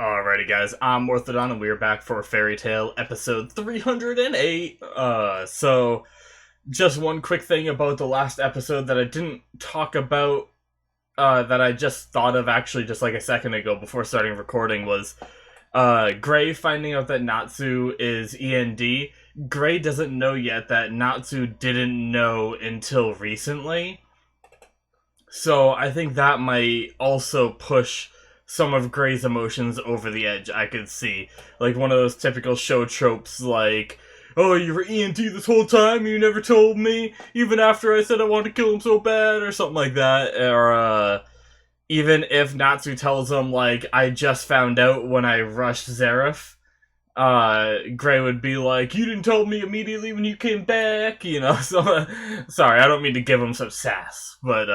Alrighty, guys, I'm Morthadon, and we are back for Fairy Tale episode 308. Just one quick thing about the last episode that I didn't talk about, that I just thought of actually just like a second ago before starting recording was, Gray finding out that Natsu is E.N.D. Gray doesn't know yet that Natsu didn't know until recently. So I think that might also push some of Gray's emotions over the edge, I could see. Like one of those typical show tropes like, oh, you were E.N.D. this whole time, you never told me, even after I said I wanted to kill him so bad, or something like that. Or, even if Natsu tells him, like, I just found out when I rushed Zareth, Gray would be like, you didn't tell me immediately when you came back, you know, so, sorry, I don't mean to give him some sass, but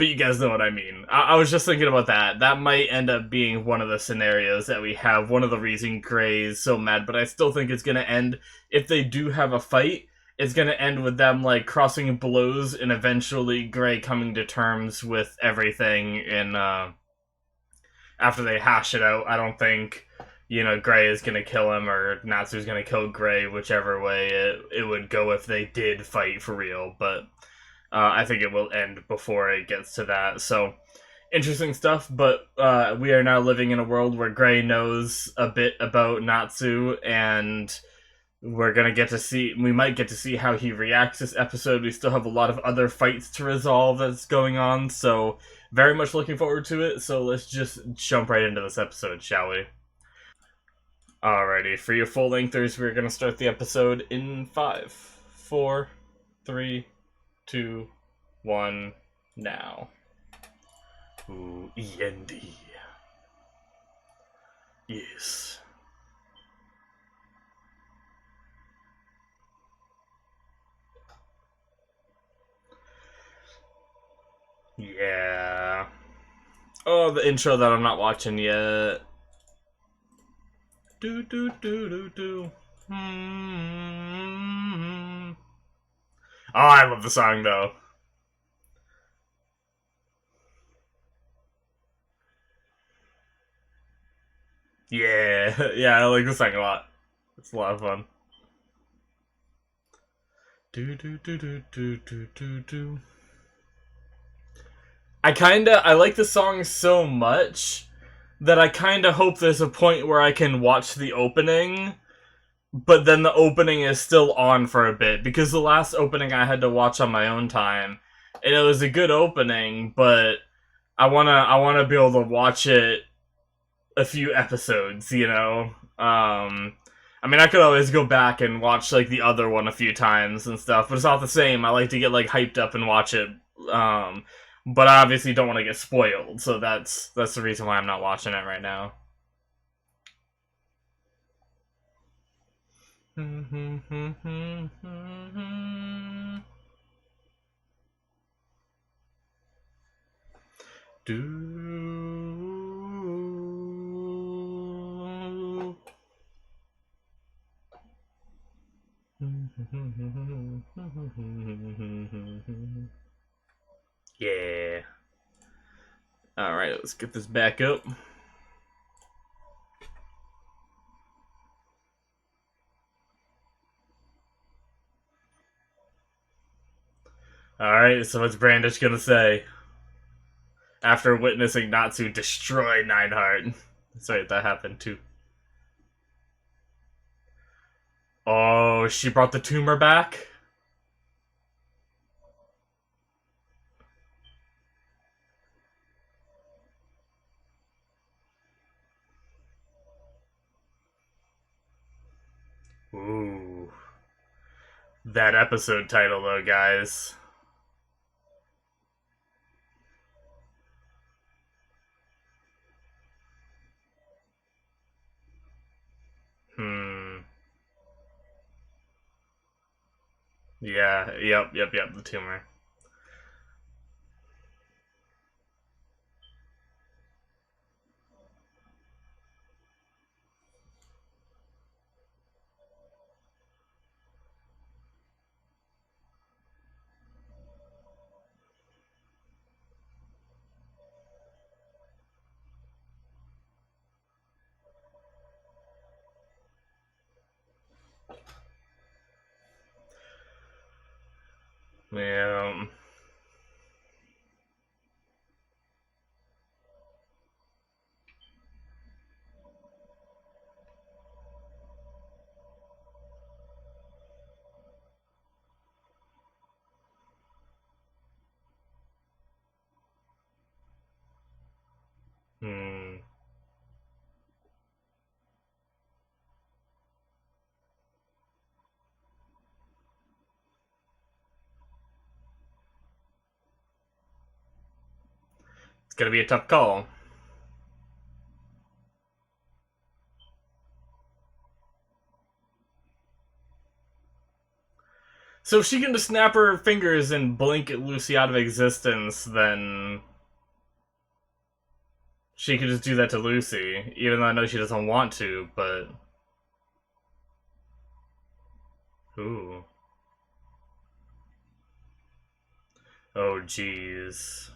you guys know what I mean. I was just thinking about that. That might end up being one of the scenarios that we have, one of the reasons Gray is so mad, but I still think it's gonna end, if they do have a fight, it's gonna end with them, like, crossing blows and eventually Gray coming to terms with everything and, after they hash it out. I don't think, Gray is gonna kill him or Natsu's gonna kill Gray, whichever way it would go if they did fight for real, but I think it will end before it gets to that. So, interesting stuff, but we are now living in a world where Gray knows a bit about Natsu, and we might get to see how he reacts this episode. We still have a lot of other fights to resolve that's going on, so very much looking forward to it. So let's just jump right into this episode, shall we? Alrighty, for your full lengthers, we're going to start the episode in 5, 4, 3, 2, 1, now. Ooh, E.N.D. Yes. Yeah. Oh, the intro that I'm not watching yet. Do do do do do. Hmm. Oh, I love the song though. Yeah, yeah, I like the song a lot. It's a lot of fun. Do do do do do do do do. I like the song so much that I kinda hope there's a point where I can watch the opening, but then the opening is still on for a bit, because the last opening I had to watch on my own time, and it was a good opening, but I wanna be able to watch it a few episodes, you know? I mean, I could always go back and watch, like, the other one a few times and stuff, but it's not the same. I like to get, like, hyped up and watch it, but I obviously don't want to get spoiled, so that's the reason why I'm not watching it right now. Do yeah. Alright, let's get this back up. Alright, so what's Brandish gonna say? After witnessing Natsu destroy Nineheart. That's right, that happened too. Oh, she brought the tumor back? Ooh. That episode title, though, guys. Hmm. Yeah, yep, the tumor. Yeah. Hmm. It's gonna be a tough call. So if she can just snap her fingers and blink Lucy out of existence, then she could just do that to Lucy, even though I know she doesn't want to, but... Ooh. Oh, jeez.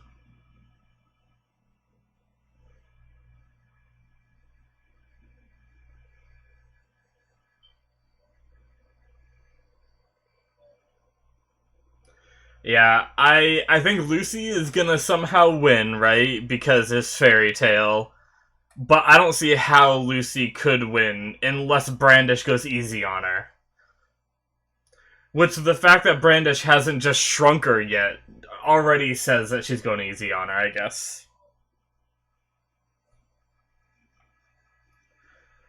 Yeah, I think Lucy is gonna somehow win, right? Because it's fairy tale. But I don't see how Lucy could win unless Brandish goes easy on her. Which the fact that Brandish hasn't just shrunk her yet already says that she's going easy on her, I guess.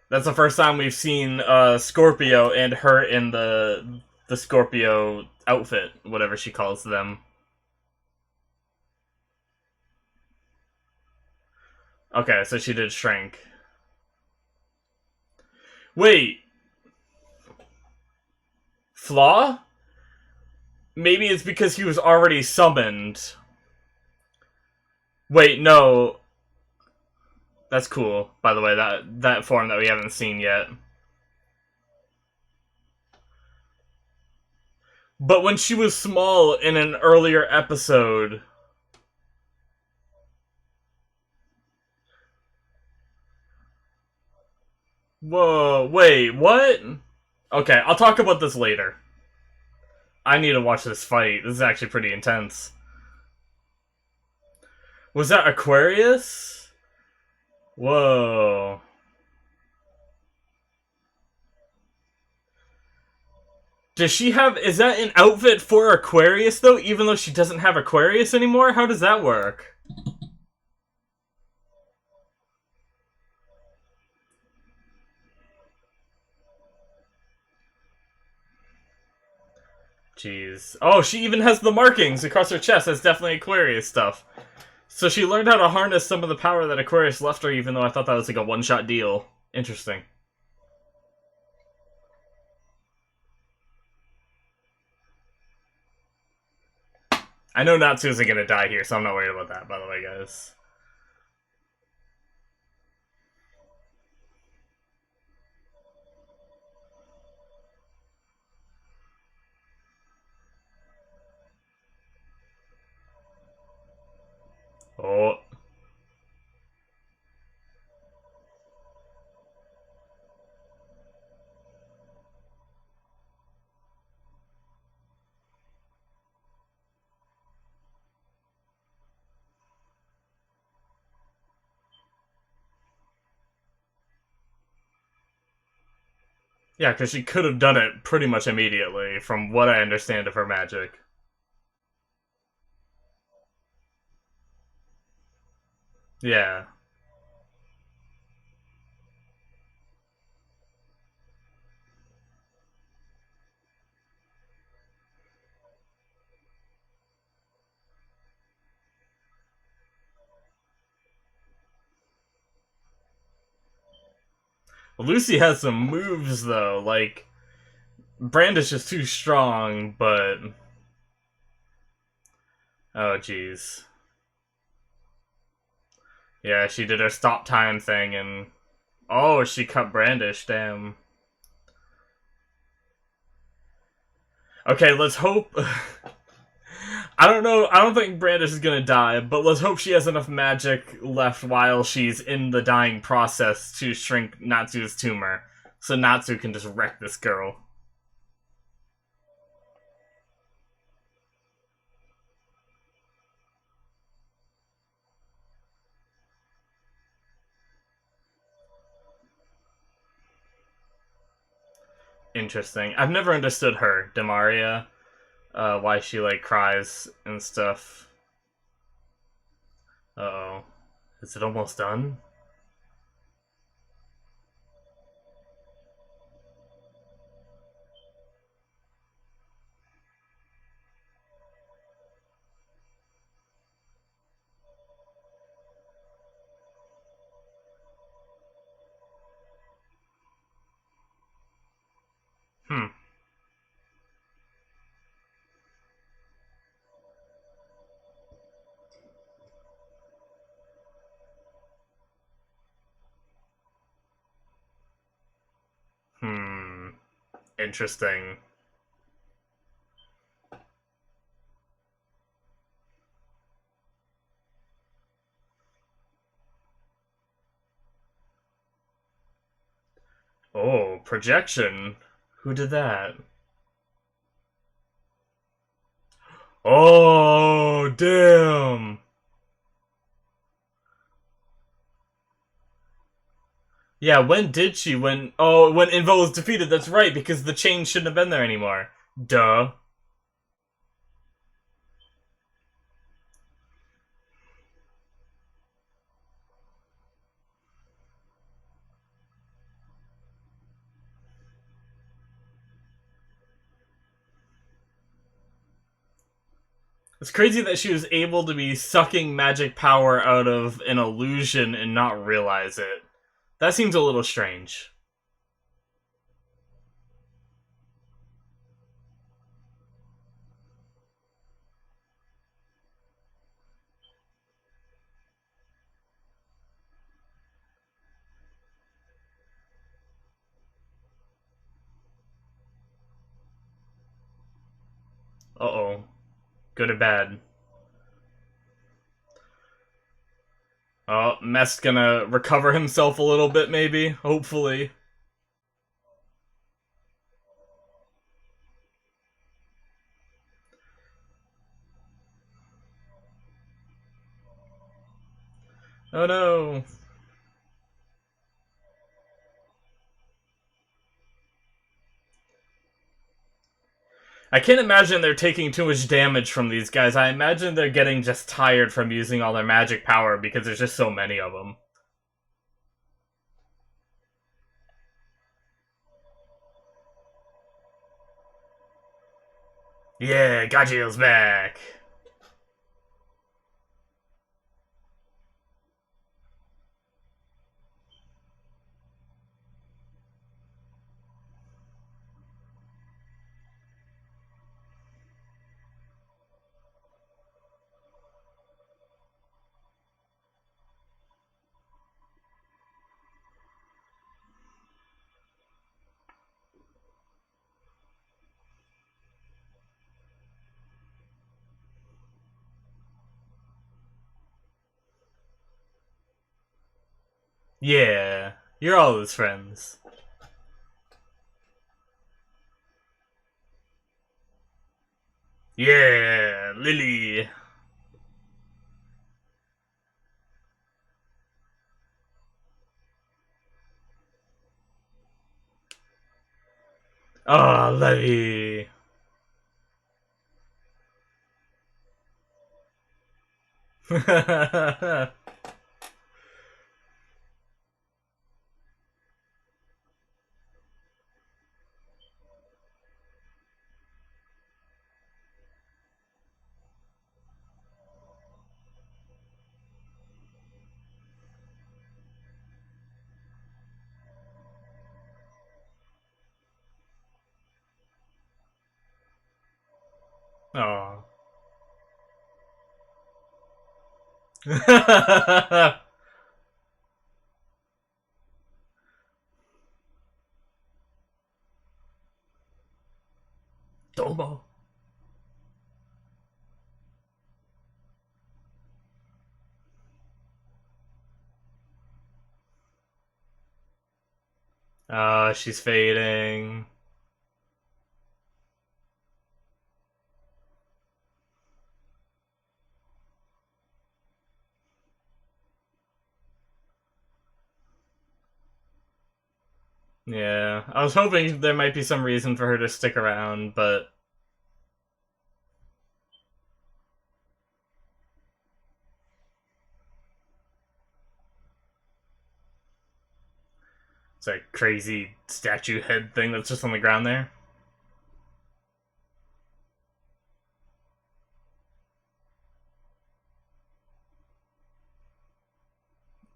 That's the first time we've seen Scorpio and her in the Scorpio outfit, whatever she calls them. Okay, so she did shrink. Wait, Flaw? Maybe it's because he was already summoned. Wait, no. That's cool, by the way, that form that we haven't seen yet. But when she was small in an earlier episode... Whoa, wait, what? Okay, I'll talk about this later. I need to watch this fight. This is actually pretty intense. Was that Aquarius? Whoa. Does she have... Is that an outfit for Aquarius, though, even though she doesn't have Aquarius anymore? How does that work? Jeez. Oh, she even has the markings across her chest. That's definitely Aquarius stuff. So she learned how to harness some of the power that Aquarius left her, even though I thought that was like a one-shot deal. Interesting. I know Natsu isn't gonna die here, so I'm not worried about that, by the way, guys. Oh. Yeah, because she could have done it pretty much immediately, from what I understand of her magic. Yeah. Lucy has some moves, though. Like, Brandish is too strong, but... Oh, jeez. Yeah, she did her stop time thing, and... Oh, she cut Brandish, damn. Okay, let's hope... I don't know, I don't think Brandish is gonna die, but let's hope she has enough magic left while she's in the dying process to shrink Natsu's tumor. So Natsu can just wreck this girl. Interesting. I've never understood her, Demaria. Why she like cries and stuff. Uh-oh. Is it almost done? Hmm. Hmm. Interesting. Oh, projection. Who did that? Oh, damn. Yeah, when did she? When Invo was defeated, that's right, because the chain shouldn't have been there anymore. Duh. It's crazy that she was able to be sucking magic power out of an illusion and not realize it. That seems a little strange. Uh-oh. Good or bad? Oh, Mest's gonna recover himself a little bit, maybe? Hopefully. Oh no. I can't imagine they're taking too much damage from these guys. I imagine they're getting just tired from using all their magic power because there's just so many of them. Yeah, Gajil's back. Yeah, you're all his friends. Yeah, Lily. Oh, Levy. Oh. Domo. Oh, she's fading. Yeah, I was hoping there might be some reason for her to stick around, but it's a crazy statue head thing that's just on the ground there.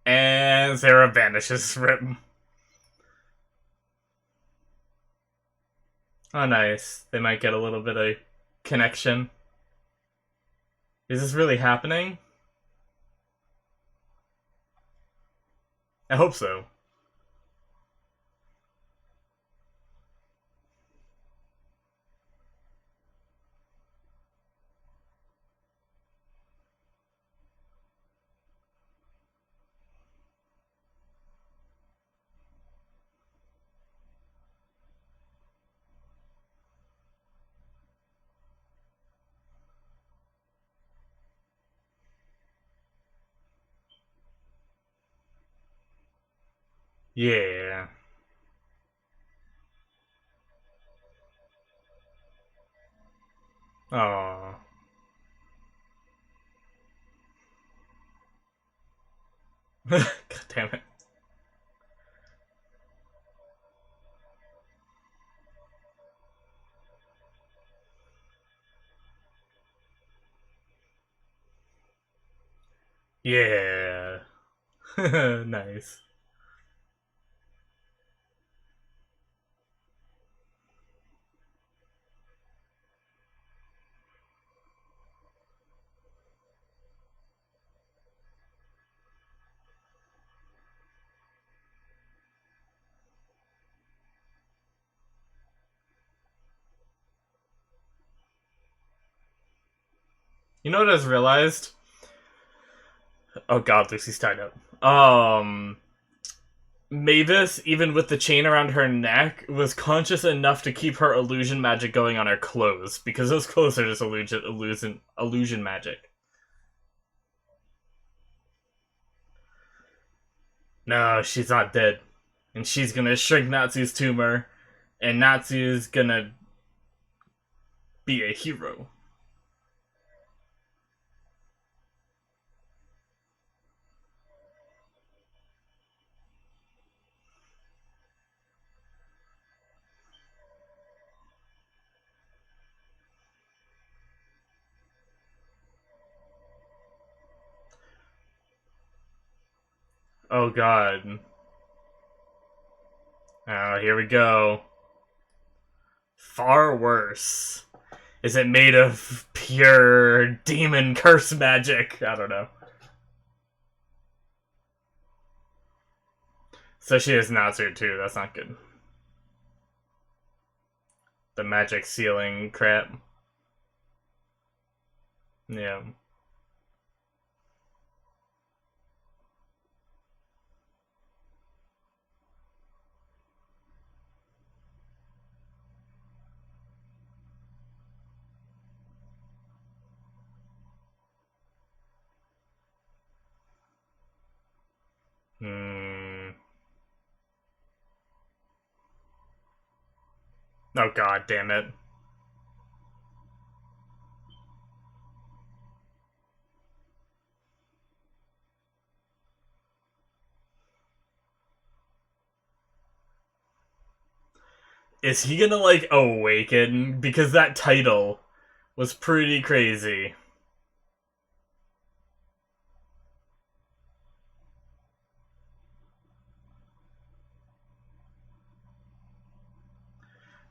And Sarah vanishes. Rip. Oh, nice. They might get a little bit of connection. Is this really happening? I hope so. Yeah. Oh. God damn it. Yeah. Nice. You know what I just realized? Oh god, Lucy's tied up. Mavis, even with the chain around her neck, was conscious enough to keep her illusion magic going on her clothes, because those clothes are just illusion magic. No, she's not dead. And she's gonna shrink Natsu's tumor, and Natsu's gonna be a hero. Oh god. Oh, here we go. Far worse. Is it made of pure demon curse magic? I don't know. So she is Natsu too, that's not good. The magic ceiling crap. Yeah. Hmm. Oh god damn it. Is he gonna like awaken? Because that title was pretty crazy.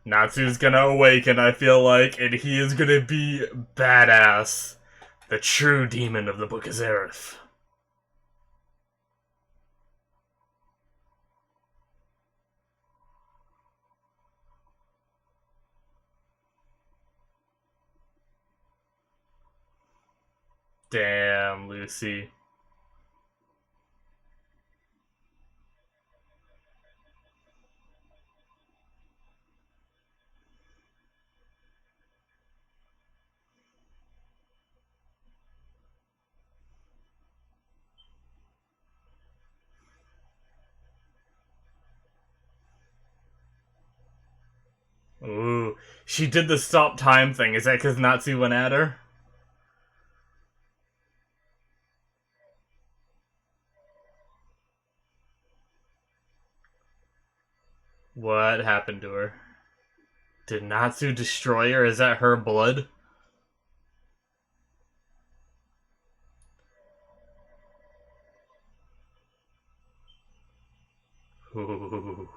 Natsu's gonna awaken, I feel like, and he is gonna be badass. The true demon of the Book of Zareth. Damn, Lucy. She did the stop time thing. Is that because Natsu went at her? What happened to her? Did Natsu destroy her? Is that her blood? Ooh.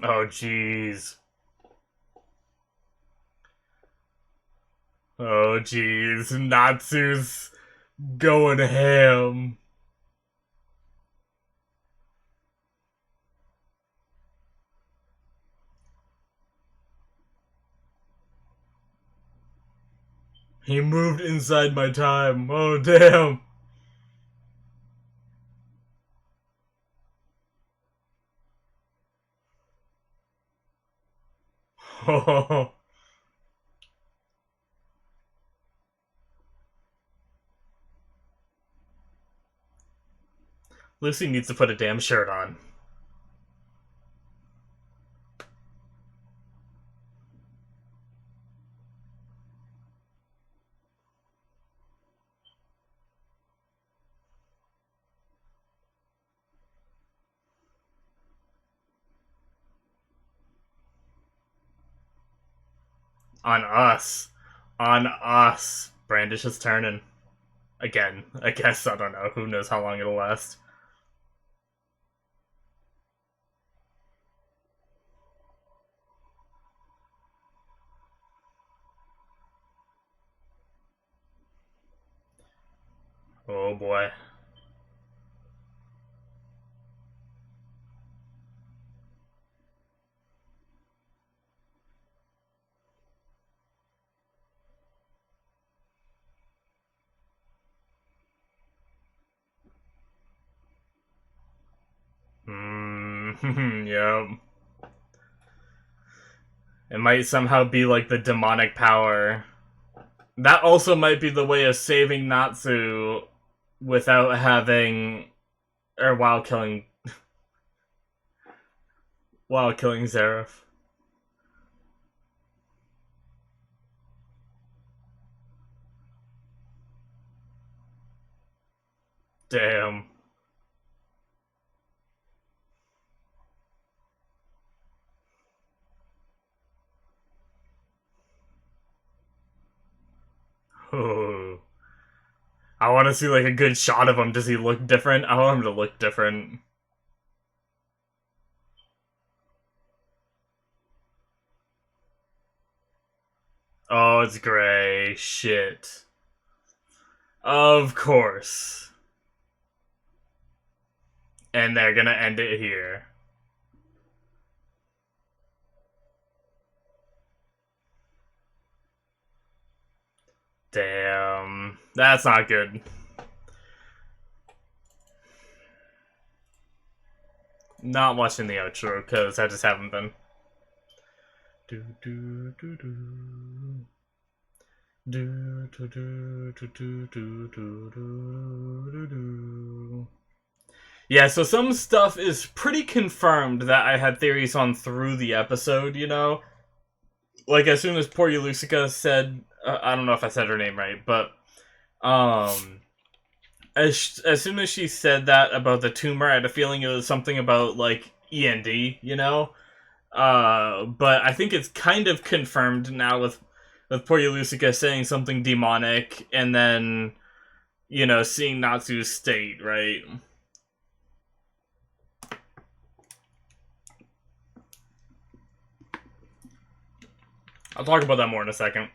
Oh, jeez. Oh, jeez. Natsu's going ham. He moved inside my time. Oh, damn. Oh. Lucy needs to put a damn shirt on. On us. On us. Brandish is turning. Again. I guess, I don't know. Who knows how long it'll last. Oh boy. Yep. It might somehow be like the demonic power. That also might be the way of saving Natsu without having, or while killing Zeref. Damn. Ooh. I want to see like a good shot of him. Does he look different? I want him to look different. Oh, it's gray. Shit. Of course. And they're gonna end it here. Damn. That's not good. Not watching the outro, because I just haven't been. Do do do do. Do do do do do do do do do. Yeah, so some stuff is pretty confirmed that I had theories on through the episode, you know? Like, as soon as poor Elusica said, I don't know if I said her name right, but, as soon as she said that about the tumor, I had a feeling it was something about, like, E.N.D, you know? But I think it's kind of confirmed now with poor Elusica saying something demonic, and then, you know, seeing Natsu's state, right? I'll talk about that more in a second.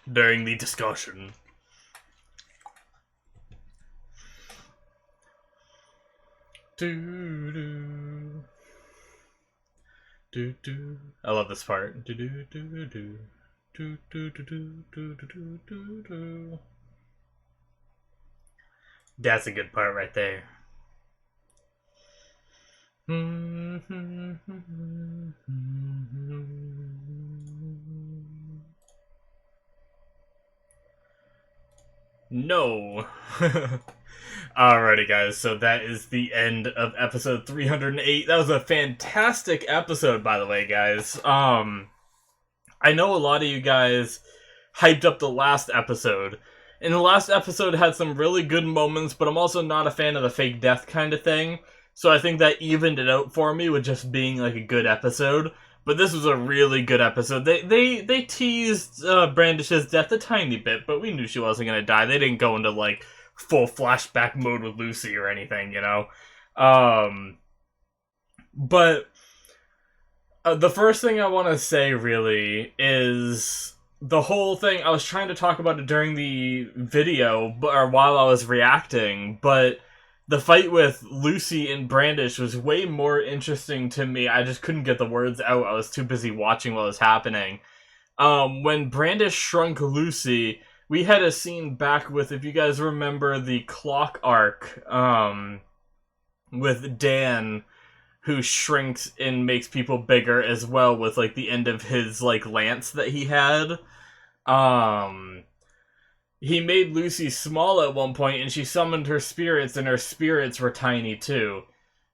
During the discussion. Do do do do. I love this part. Do do do do do do do do do do do do. That's a good part right there. No. Alrighty, guys, so that is the end of episode 308. That was a fantastic episode, by the way, guys. I know a lot of you guys hyped up the last episode. And the last episode had some really good moments, but I'm also not a fan of the fake death kind of thing. So I think that evened it out for me with just being like a good episode. But this was a really good episode. They teased Brandish's death a tiny bit, but we knew she wasn't gonna die. They didn't go into like full flashback mode with Lucy or anything, you know. But the first thing I want to say really is the whole thing. I was trying to talk about it during the video, or while I was reacting, but the fight with Lucy and Brandish was way more interesting to me. I just couldn't get the words out. I was too busy watching what was happening. When Brandish shrunk Lucy, we had a scene back with, if you guys remember, the clock arc, with Dan, who shrinks and makes people bigger as well with like the end of his like lance that he had. He made Lucy small at one point and she summoned her spirits and her spirits were tiny too.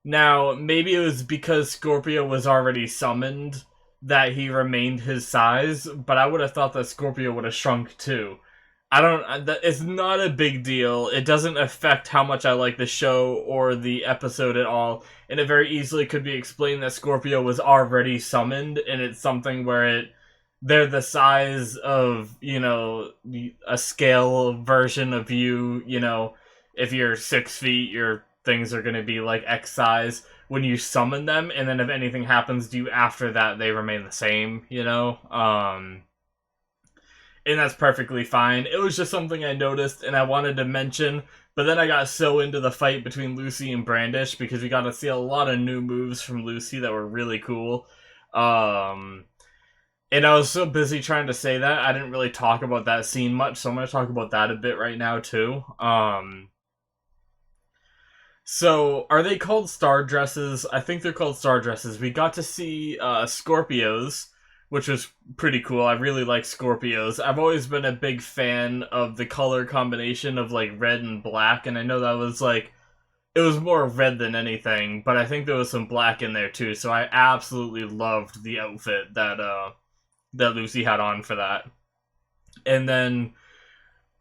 Now, maybe it was because Scorpio was already summoned that he remained his size, but I would have thought that Scorpio would have shrunk too. I don't. It's not a big deal. It doesn't affect how much I like the show or the episode at all. And it very easily could be explained that Scorpio was already summoned, and it's something where they're the size of, you know, a scale version of you. You know, if you're 6 feet, your things are going to be like X size when you summon them, and then if anything happens to you after that, they remain the same. You know. And that's perfectly fine. It was just something I noticed and I wanted to mention, but then I got so into the fight between Lucy and Brandish because we got to see a lot of new moves from Lucy that were really cool. And I was so busy trying to say that, I didn't really talk about that scene much, so I'm going to talk about that a bit right now too. So, are they called star dresses? I think they're called star dresses. We got to see Scorpios, which was pretty cool. I really like Scorpios. I've always been a big fan of the color combination of like red and black, and I know that was like, it was more red than anything, but I think there was some black in there too, so I absolutely loved the outfit that that Lucy had on for that. And then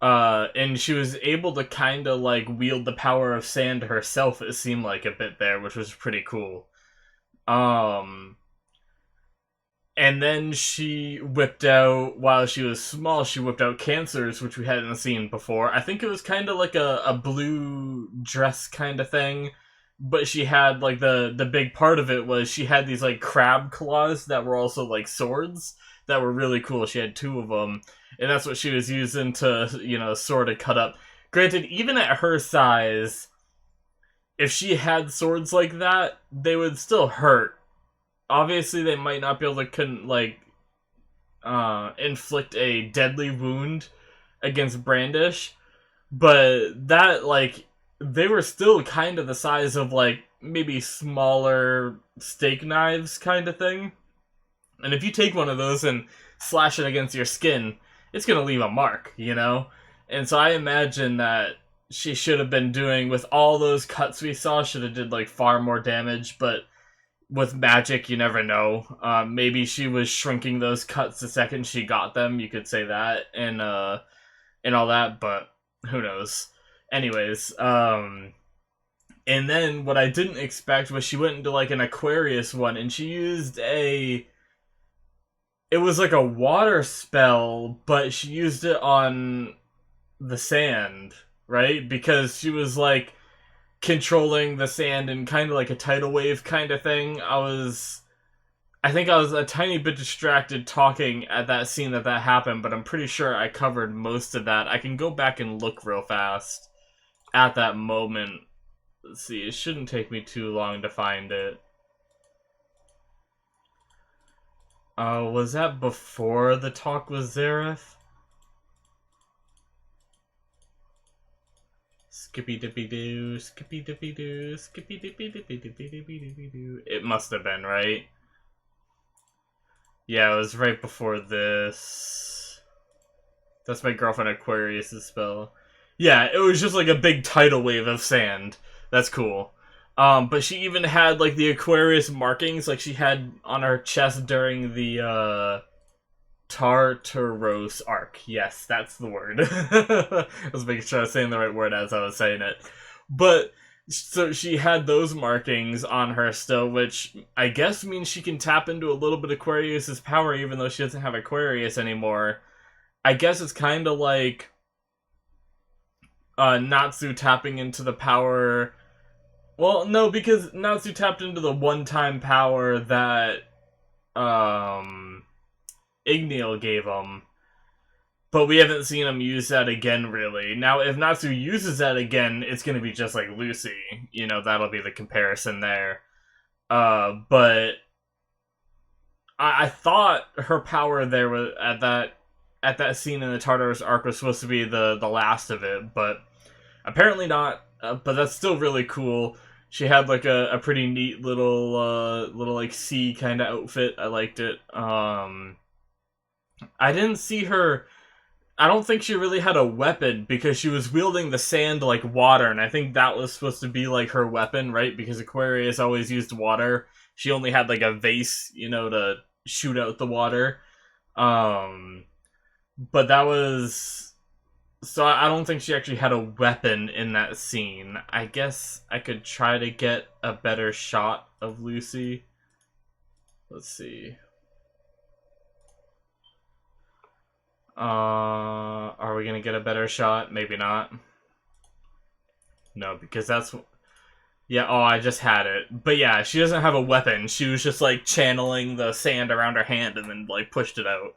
and she was able to kind of like wield the power of sand herself, it seemed like a bit there, which was pretty cool. And then she whipped out, while she was small, she whipped out cancers, which we hadn't seen before. I think it was kind of like a blue dress kind of thing, but she had like the big part of it was she had these like crab claws that were also like swords that were really cool. She had 2 of them, and that's what she was using to, you know, sort of cut up. Granted, even at her size, if she had swords like that, they would still hurt. Obviously, they might not be able to inflict a deadly wound against Brandish, but that, like, they were still kind of the size of like maybe smaller steak knives kind of thing. And if you take one of those and slash it against your skin, it's gonna leave a mark, you know? And so I imagine that she should have been doing, with all those cuts we saw, should have did like far more damage, but with magic, you never know. Maybe she was shrinking those cuts the second she got them. You could say that, and all that, but who knows? Anyways, and then what I didn't expect was she went into like an Aquarius one, and she used it was like a water spell, but she used it on the sand, right? Because she was like controlling the sand in kind of like a tidal wave kind of thing. I think I was a tiny bit distracted talking at that scene that happened, but I'm pretty sure I covered most of that. I can go back and look real fast at that moment. Let's see, it shouldn't take me too long to find it. Was that before the talk with Zareth? Skippy dippy doo, skippy dippy doo, skippy dippy dippy dippy dippy dippy doo. It must have been, right? Yeah, it was right before this. That's my girlfriend Aquarius' spell. Yeah, it was just like a big tidal wave of sand. That's cool. But she even had like the Aquarius markings, like she had on her chest during the Tartaros arc. Yes, that's the word. I was making sure I was saying the right word as I was saying it. But so she had those markings on her still, which I guess means she can tap into a little bit of Aquarius's power, even though she doesn't have Aquarius anymore. I guess it's kind of like Natsu tapping into the power. Well, no, because Natsu tapped into the one-time power that Igneal gave him, but we haven't seen him use that again, really. Now, if Natsu uses that again, it's going to be just like Lucy. You know, that'll be the comparison there. But I thought her power there was at that scene in the Tartarus arc was supposed to be the last of it, but apparently not. But that's still really cool. She had like a pretty neat little like sea kind of outfit. I liked it. I didn't see her. I don't think she really had a weapon because she was wielding the sand like water, and I think that was supposed to be like her weapon, right? Because Aquarius always used water. She only had like a vase, you know, to shoot out the water. Um, but that was so I don't think she actually had a weapon in that scene. I guess I could try to get a better shot of Lucy. Let's see. Are we gonna get a better shot? Maybe not. No, because that's yeah. Oh, I just had it. But yeah, she doesn't have a weapon. She was just like channeling the sand around her hand and then like pushed it out.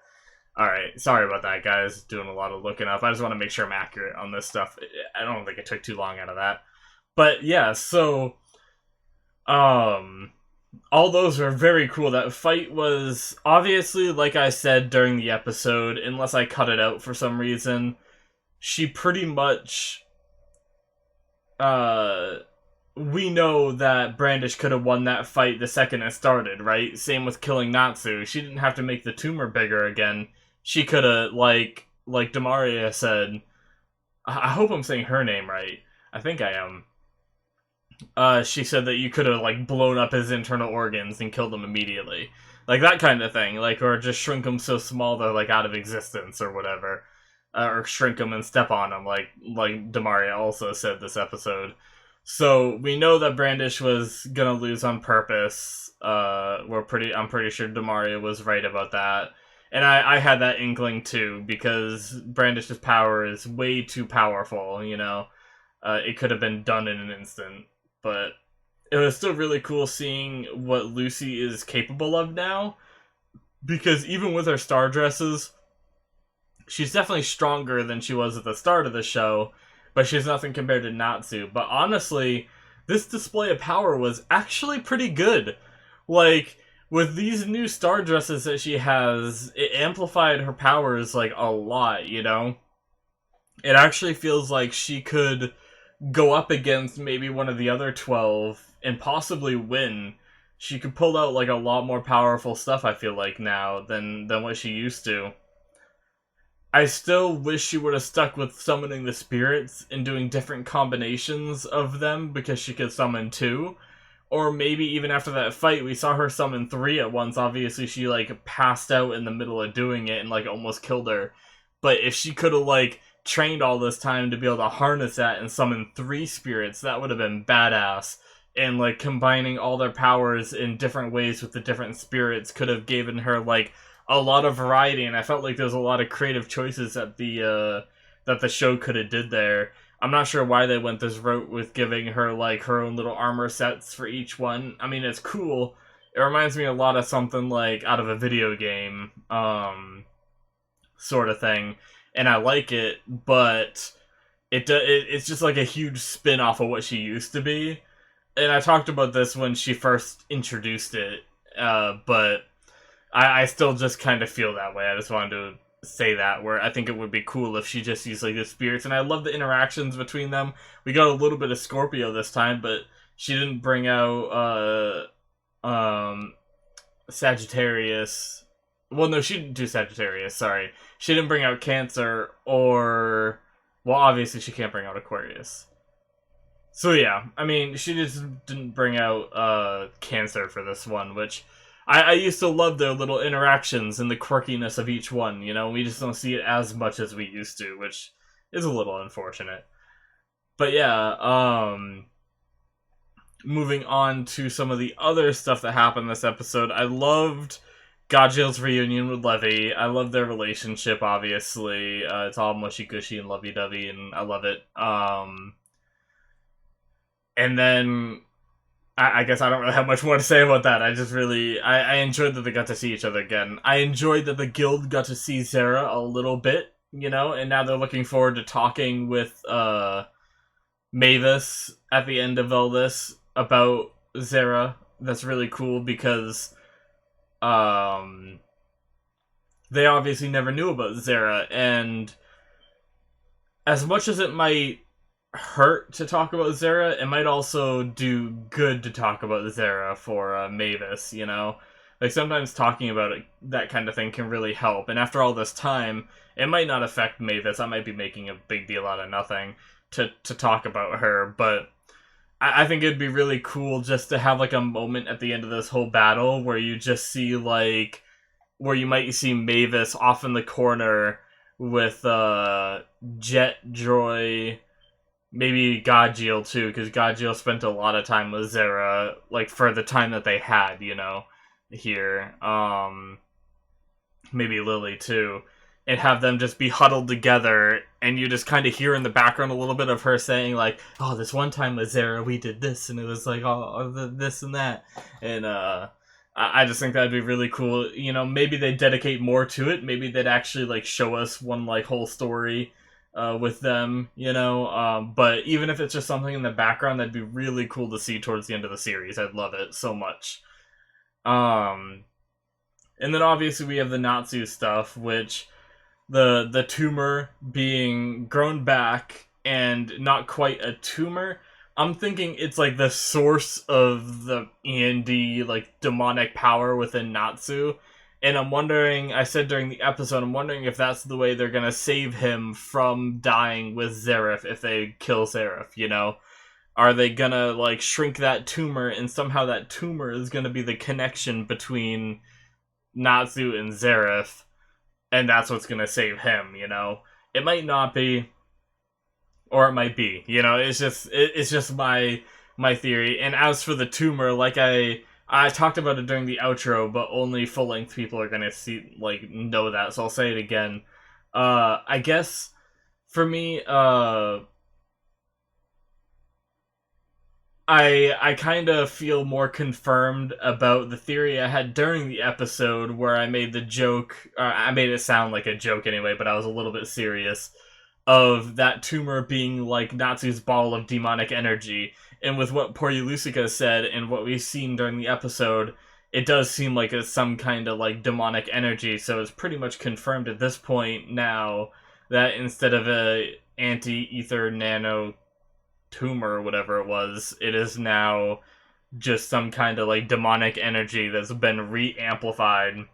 All right, sorry about that, guys. Doing a lot of looking up. I just want to make sure I'm accurate on this stuff. I don't think it took too long out of that. But yeah, so um all those are very cool. That fight was obviously, like I said during the episode, unless I cut it out for some reason, she pretty much uh we know that Brandish could have won that fight the second it started, right? Same with killing Natsu. She didn't have to make the tumor bigger again. She could have, like Demaria said. I hope I'm saying her name right. I think I am. She said that you could have like blown up his internal organs and killed him immediately, like that kind of thing, like or just shrink them so small they're like out of existence or whatever, or shrink them and step on them, like Demaria also said this episode. So we know that Brandish was gonna lose on purpose. I'm pretty sure Demaria was right about that. And I had that inkling too, because Brandish's power is way too powerful, you know. It could have been done in an instant. But it was still really cool seeing what Lucy is capable of now. Because even with her star dresses, she's definitely stronger than she was at the start of the show. But she's nothing compared to Natsu. But honestly, this display of power was actually pretty good. Like, with these new star dresses that she has, it amplified her powers, like, a lot, you know? It actually feels like she could go up against maybe one of the other 12 and possibly win. She could pull out like a lot more powerful stuff, I feel like, now than what she used to. I still wish she would have stuck with summoning the spirits and doing different combinations of them, because she could summon 2. Or maybe even after that fight, we saw her summon 3 at once. Obviously, she like passed out in the middle of doing it and like almost killed her. But if she could have like trained all this time to be able to harness that and summon 3 spirits, that would have been badass. And like combining all their powers in different ways with the different spirits could have given her like a lot of variety, and I felt like there was a lot of creative choices that the show could have did there. I'm not sure why they went this route with giving her like her own little armor sets for each one. I mean, it's cool. It reminds me a lot of something like out of a video game, sort of thing, and I like it. But it's just like a huge spin off of what she used to be. And I talked about this when she first introduced it, but I still just kind of feel that way. I just wanted to say that, where I think it would be cool if she just used like the spirits, and I love the interactions between them. We got a little bit of Scorpio this time, but she didn't bring out Sagittarius. Well, no, she didn't do Sagittarius. Sorry, she didn't bring out Cancer or Well, obviously she can't bring out Aquarius. So yeah, I mean, she just didn't bring out Cancer for this one, which I used to love their little interactions and the quirkiness of each one. You know, we just don't see it as much as we used to, which is a little unfortunate. But yeah, moving on to some of the other stuff that happened this episode, I loved Gajil's reunion with Levy. I love their relationship, obviously. It's all mushy-gushy and lovey-dovey, and I love it. And then I guess I don't really have much more to say about that. I just really I enjoyed that they got to see each other again. I enjoyed that the guild got to see Zara a little bit, you know, and now they're looking forward to talking with Mavis at the end of all this about Zara. That's really cool because they obviously never knew about Zara, and as much as it might hurt to talk about Zara, it might also do good to talk about Zara for Mavis, you know? Like, sometimes talking about it, that kind of thing can really help, and after all this time, it might not affect Mavis. I might be making a big deal out of nothing to talk about her, but I think it'd be really cool just to have, like, a moment at the end of this whole battle where you just see, like, where you might see Mavis off in the corner with Jet, Joy, maybe Gajil too, because Gajil spent a lot of time with Zara, like, for the time that they had, you know, here. Maybe Lily too. And have them just be huddled together, and you just kind of hear in the background a little bit of her saying, like, oh, this one time with Zara, we did this, and it was like, oh, this and that. And, I just think that'd be really cool. You know, maybe they'd dedicate more to it. Maybe they'd actually, like, show us one, like, whole story with them, you know? But even if it's just something in the background, that'd be really cool to see towards the end of the series. I'd love it so much. And then obviously we have the Natsu stuff, which the tumor being grown back and not quite a tumor. I'm thinking it's like the source of the E.N.D, like, demonic power within Natsu. And I'm wondering, I said during the episode, I'm wondering if that's the way they're gonna save him from dying with Zareth if they kill Zareth, you know? Are they gonna, like, shrink that tumor, and somehow that tumor is gonna be the connection between Natsu and Zareth, and that's what's gonna save him, you know? It might not be, or it might be, you know. It's just my theory. And as for the tumor, like I talked about it during the outro, but only full length people are gonna see, like, know that, so I'll say it again. I guess for me, I kind of feel more confirmed about the theory I had during the episode where I made the joke, I made it sound like a joke anyway, but I was a little bit serious, of that tumor being like Natsu's ball of demonic energy. And with what Poryulusica said and what we've seen during the episode, it does seem like it's some kind of, like, demonic energy, so it's pretty much confirmed at this point now that instead of a anti-ether nano tumor or whatever it was, it is now just some kind of, like, demonic energy that's been re-amplified.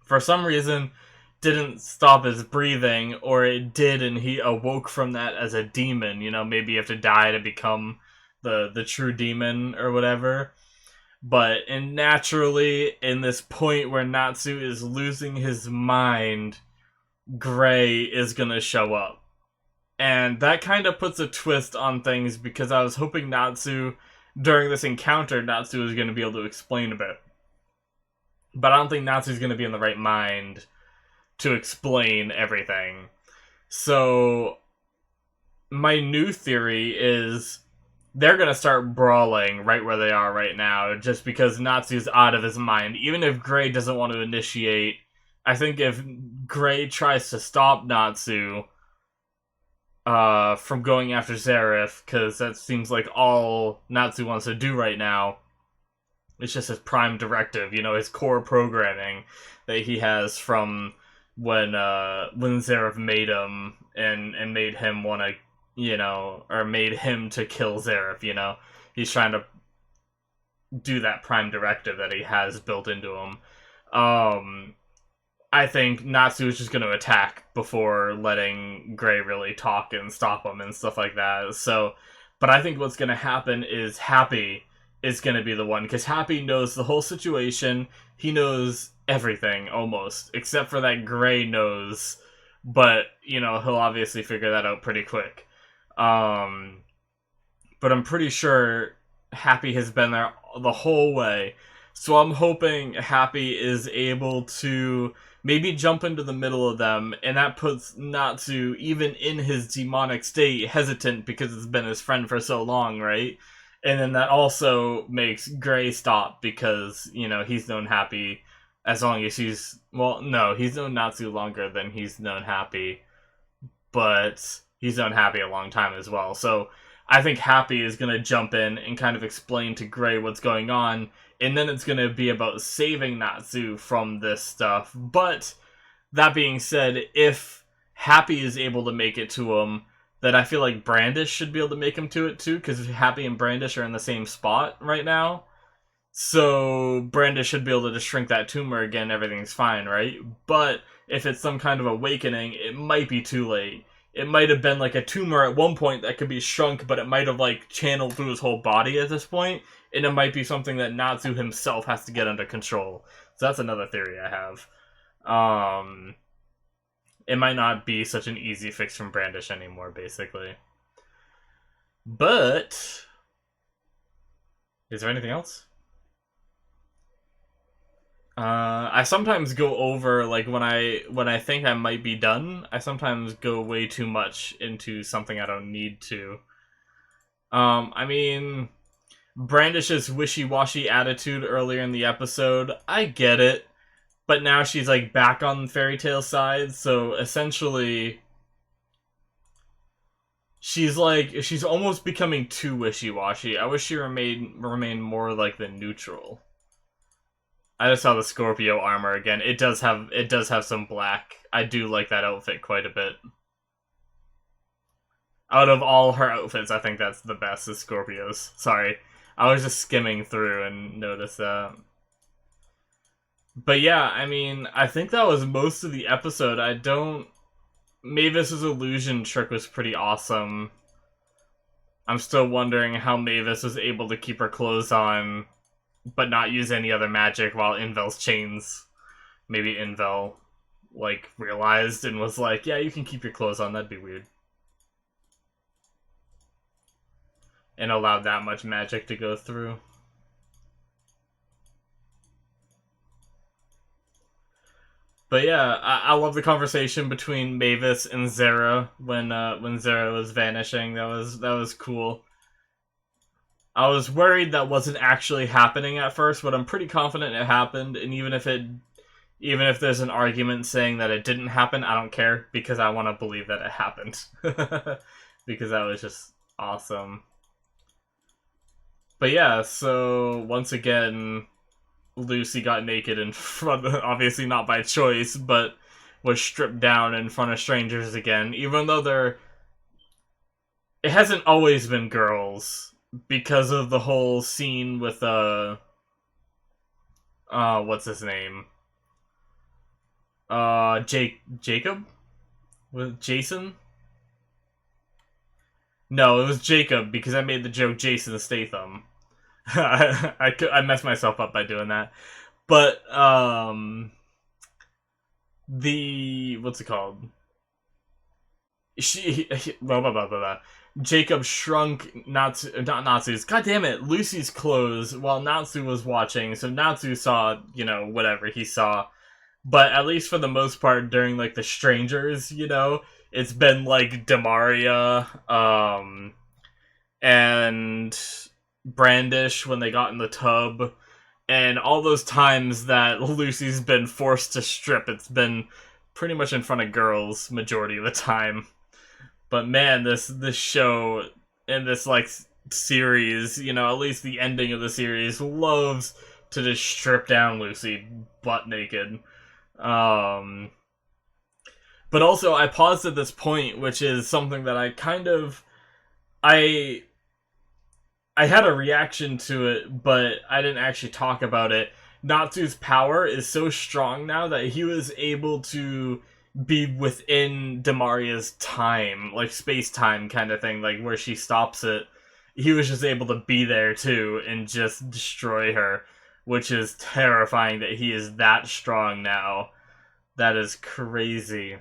For some reason, didn't stop his breathing, or it did and he awoke from that as a demon. You know, maybe you have to die to become the true demon or whatever. But naturally, in this point where Natsu is losing his mind, Gray is gonna show up. And that kind of puts a twist on things, because I was hoping Natsu, during this encounter, Natsu was going to be able to explain a bit. But I don't think Natsu's going to be in the right mind to explain everything. So, my new theory is they're going to start brawling right where they are right now, just because Natsu's out of his mind. Even if Gray doesn't want to initiate, I think if Gray tries to stop Natsu from going after Zareth, because that seems like all Natsu wants to do right now. It's just his prime directive, you know, his core programming that he has from when Zareth made him and made him want to, you know, or made him to kill Zareth, you know. He's trying to do that prime directive that he has built into him. I think Natsu is just going to attack before letting Gray really talk and stop him and stuff like that. So, but I think what's going to happen is Happy is going to be the one, because Happy knows the whole situation. He knows everything, almost, except for that Gray knows, but, you know, he'll obviously figure that out pretty quick. But I'm pretty sure Happy has been there the whole way. So I'm hoping Happy is able to maybe jump into the middle of them, and that puts Natsu, even in his demonic state, hesitant because it's been his friend for so long, right? And then that also makes Gray stop because, you know, he's known Happy as long as he's... Well, no, he's known Natsu longer than he's known Happy, but he's known Happy a long time as well. So I think Happy is going to jump in and kind of explain to Gray what's going on, and then it's going to be about saving Natsu from this stuff. But that being said, if Happy is able to make it to him, then I feel like Brandish should be able to make him to it too, because Happy and Brandish are in the same spot right now. So Brandish should be able to just shrink that tumor again, everything's fine, right? But if it's some kind of awakening, it might be too late. It might have been like a tumor at one point that could be shrunk, but it might have like channeled through his whole body at this point, and it might be something that Natsu himself has to get under control. So that's another theory I have. It might not be such an easy fix from Brandish anymore, basically. But is there anything else? I sometimes go over, like, when I think I might be done, I sometimes go way too much into something I don't need to. I mean, Brandish's wishy-washy attitude earlier in the episode, I get it, but now she's, like, back on Fairy Tail's side, so essentially she's almost becoming too wishy-washy. I wish she remained more like the neutral. I just saw the Scorpio armor again. It does have some black. I do like that outfit quite a bit. Out of all her outfits, I think that's the best, is Scorpio's. Sorry. I was just skimming through and noticed that. But yeah, I mean, I think that was most of the episode. Mavis's illusion trick was pretty awesome. I'm still wondering how Mavis was able to keep her clothes on, but not use any other magic while Invel's chains. Maybe Invel, like, realized and was like, yeah, you can keep your clothes on, that'd be weird. And allowed that much magic to go through. But yeah, I love the conversation between Mavis and Zera when Zera was vanishing. That was cool. I was worried that wasn't actually happening at first, but I'm pretty confident it happened, and even if there's an argument saying that it didn't happen, I don't care, because I want to believe that it happened. Because that was just awesome. But yeah, so once again, Lucy got naked in front of, obviously not by choice, but was stripped down in front of strangers again, even though it hasn't always been girls. Because of the whole scene with, what's his name? Jacob? With Jason? No, it was Jacob, because I made the joke Jason Statham. I messed myself up by doing that. But, what's it called? Blah, blah, blah, blah, blah. Jacob shrunk not Natsu's, god damn it, Lucy's clothes while Natsu was watching, so Natsu saw, you know, whatever he saw. But at least for the most part, during, like, the strangers, you know, it's been, like, Demaria, and Brandish when they got in the tub, and all those times that Lucy's been forced to strip, it's been pretty much in front of girls majority of the time. But man, this show and this, like, series, you know, at least the ending of the series, loves to just strip down Lucy butt naked. But also, I paused at this point, which is something that I kind of... I had a reaction to it, but I didn't actually talk about it. Natsu's power is so strong now that he was able to be within Damaria's time, like space-time kind of thing, like where she stops it. He was just able to be there too and just destroy her, which is terrifying that he is that strong now. That is crazy.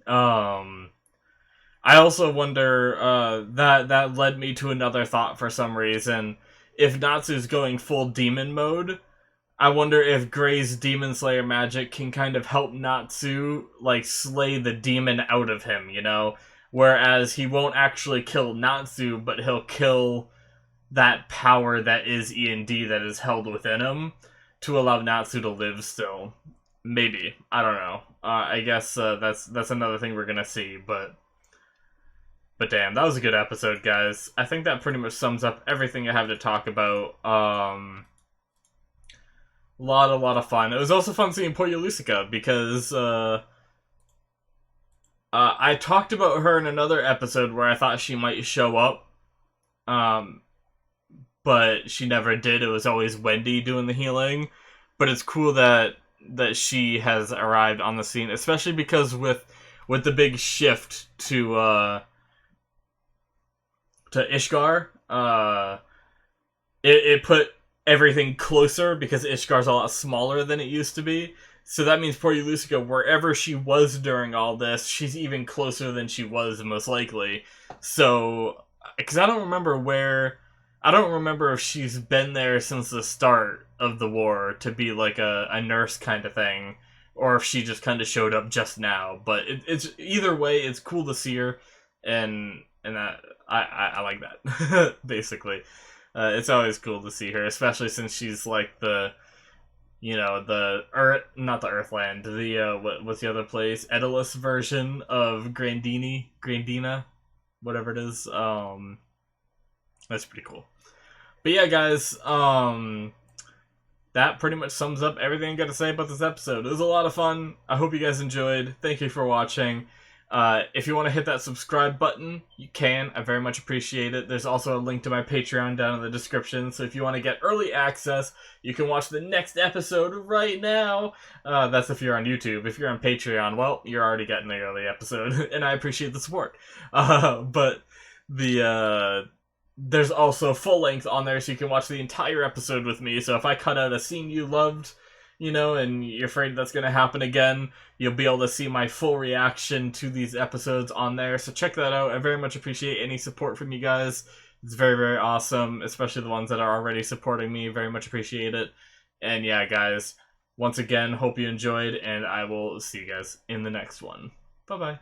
I also wonder, that led me to another thought for some reason. If Natsu's going full demon mode, I wonder if Gray's Demon Slayer magic can kind of help Natsu, like, slay the demon out of him, you know? Whereas he won't actually kill Natsu, but he'll kill that power that is E.N.D. that is held within him to allow Natsu to live still. Maybe. I don't know. I guess that's another thing we're gonna see, but damn, that was a good episode, guys. I think that pretty much sums up everything I have to talk about. A lot of fun. It was also fun seeing Poya Lucica because I talked about her in another episode where I thought she might show up, but she never did. It was always Wendy doing the healing. But it's cool that she has arrived on the scene, especially because with the big shift to Ishgar, it put everything closer because Ishgar's a lot smaller than it used to be. So that means Poya Lucica, wherever she was during all this, she's even closer than she was, most likely. So, because I don't remember if she's been there since the start of the war to be like a nurse kind of thing, or if she just kind of showed up just now. But it's either way, it's cool to see her, and that I like that. Basically, it's always cool to see her, especially since she's like the not the Earthland, what's the other place? Edalus version of Grandina, whatever it is. That's pretty cool. But yeah, guys, that pretty much sums up everything I got to say about this episode. It was a lot of fun. I hope you guys enjoyed. Thank you for watching. If you want to hit that subscribe button, you can. I very much appreciate it. There's also a link to my Patreon down in the description, so if you want to get early access, you can watch the next episode right now. That's if you're on YouTube. If you're on Patreon, well, you're already getting the early episode, and I appreciate the support. But there's also full length on there, so you can watch the entire episode with me. So if I cut out a scene you loved, and you're afraid that's going to happen again, you'll be able to see my full reaction to these episodes on there. So check that out. I very much appreciate any support from you guys. It's very, very awesome, especially the ones that are already supporting me. Very much appreciate it. And yeah, guys, once again, hope you enjoyed, and I will see you guys in the next one. Bye-bye.